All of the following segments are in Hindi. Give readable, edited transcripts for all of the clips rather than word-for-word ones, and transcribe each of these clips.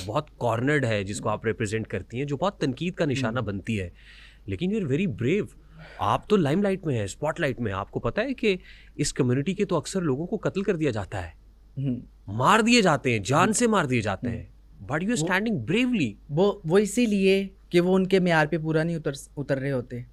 बहुत कॉर्नर्ड है जिसको आप रिप्रेजेंट करती हैं, जो बहुत तनकीद का निशाना बनती है, लेकिन यू आर वेरी ब्रेव। आप तो लाइमलाइट में है, स्पॉटलाइट में है। आपको पता है कि इस कम्युनिटी के तो अक्सर लोगों को कत्ल कर दिया जाता है, मार दिए जाते हैं, जान से मार दिए जाते हैं, but you are standing bravely. वो इसीलिए कि वो उनके म्यार पे पूरा नहीं उतर रहे होते।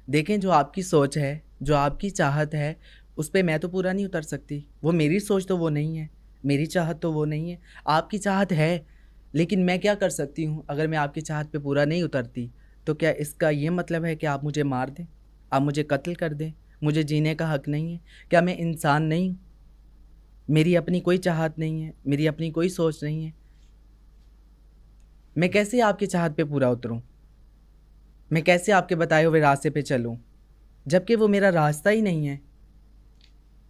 देखें, जो आपकी सोच है, जो आपकी चाहत है, उस पर मैं तो पूरा नहीं उतर सकती। वो मेरी सोच तो वो नहीं है, मेरी चाहत तो वो नहीं है। आपकी चाहत है, लेकिन मैं क्या कर सकती हूँ? अगर मैं आपकी चाहत पे पूरा नहीं उतरती तो क्या इसका ये मतलब है कि आप मुझे मार दें, आप मुझे कत्ल कर दें? मुझे जीने का हक नहीं है? क्या मैं इंसान नहीं हूँ? मेरी अपनी कोई चाहत नहीं है, मेरी अपनी कोई सोच नहीं है? मैं कैसे आपकी चाहत पे पूरा उतरूं? मैं कैसे आपके बताए हुए रास्ते पे चलूं, जबकि वो मेरा रास्ता ही नहीं है?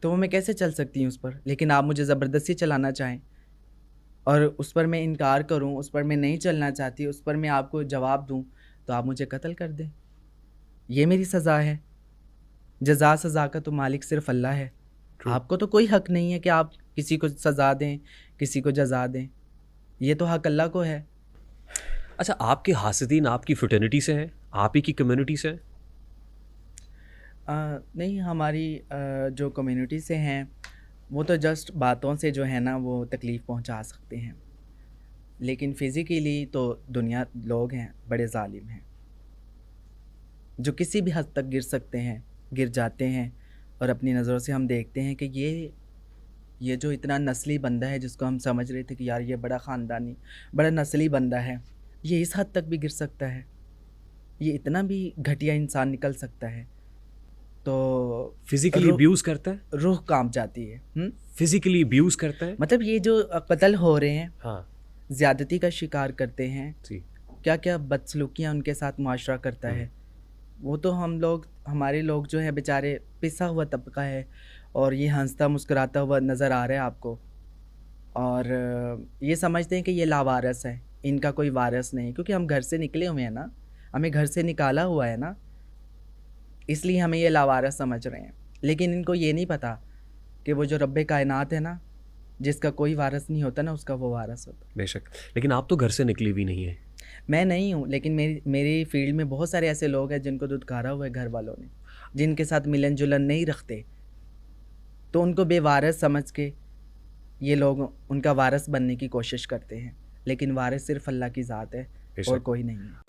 तो वो मैं कैसे चल सकती हूँ उस पर? लेकिन आप मुझे ज़बरदस्ती चलाना चाहें और उस पर मैं इनकार करूँ, उस पर मैं नहीं चलना चाहती, उस पर मैं आपको जवाब दूँ, तो आप मुझे कत्ल कर दें। ये मेरी सज़ा है। जज़ा सज़ा का तो मालिक सिर्फ अल्लाह है। आपको तो कोई हक नहीं है कि आप किसी को सज़ा दें, किसी को जज़ा दें। ये तो हक अल्लाह को है। अच्छा, आपके हासिदीन आपकी फ्रेटर्निटी से हैं, आप ही की कम्युनिटी से हैं? नहीं, हमारी जो कम्युनिटी से हैं वो तो जस्ट बातों से जो है ना वो तकलीफ़ पहुंचा सकते हैं, लेकिन फ़िज़िकली तो दुनिया लोग हैं बड़े ज़ालिम हैं, जो किसी भी हद तक गिर सकते हैं, गिर जाते हैं। और अपनी नज़रों से हम देखते हैं कि ये जो इतना नस्ली बंदा है, जिसको हम समझ रहे थे कि यार ये बड़ा ख़ानदानी, बड़ा नस्ली बंदा है, ये इस हद तक भी गिर सकता है, ये इतना भी घटिया इंसान निकल सकता है। तो फिजिकली अब्यूज़ करता है? रूह कांप जाती है। फिजिकली अब्यूज़ करता है? मतलब ये जो कत्ल हो रहे हैं, हाँ ज़्यादती का शिकार करते हैं, जी। क्या क्या बदसलूकियाँ उनके साथ मुआशरा करता है, वो तो हमारे लोग जो है बेचारे पिसा हुआ तबका है, और ये हंसता मुस्कुराता हुआ नज़र आ रहा है आपको, और ये समझते हैं कि ये लावारिस है, इनका कोई वारिस नहीं, क्योंकि हम घर से निकले हुए हैं ना, हमें घर से निकाला हुआ है ना, इसलिए हमें ये लावारिस समझ रहे हैं। लेकिन इनको ये नहीं पता कि वो जो रब्बे कायनात है ना, जिसका कोई वारिस नहीं होता ना, उसका वो वारिस होता है। बेशक, लेकिन आप तो घर से निकली भी नहीं है। मैं नहीं हूँ, लेकिन मेरी फील्ड में बहुत सारे ऐसे लोग हैं जिनको दुत्कारा हुआ है घर वालों ने, जिनके साथ मिलन जुलन नहीं रखते, तो उनको बेवारिस समझ के ये लोग उनका वारिस बनने की कोशिश करते हैं, लेकिन वारिस सिर्फ अल्लाह की ज़ात है और कोई नहीं है।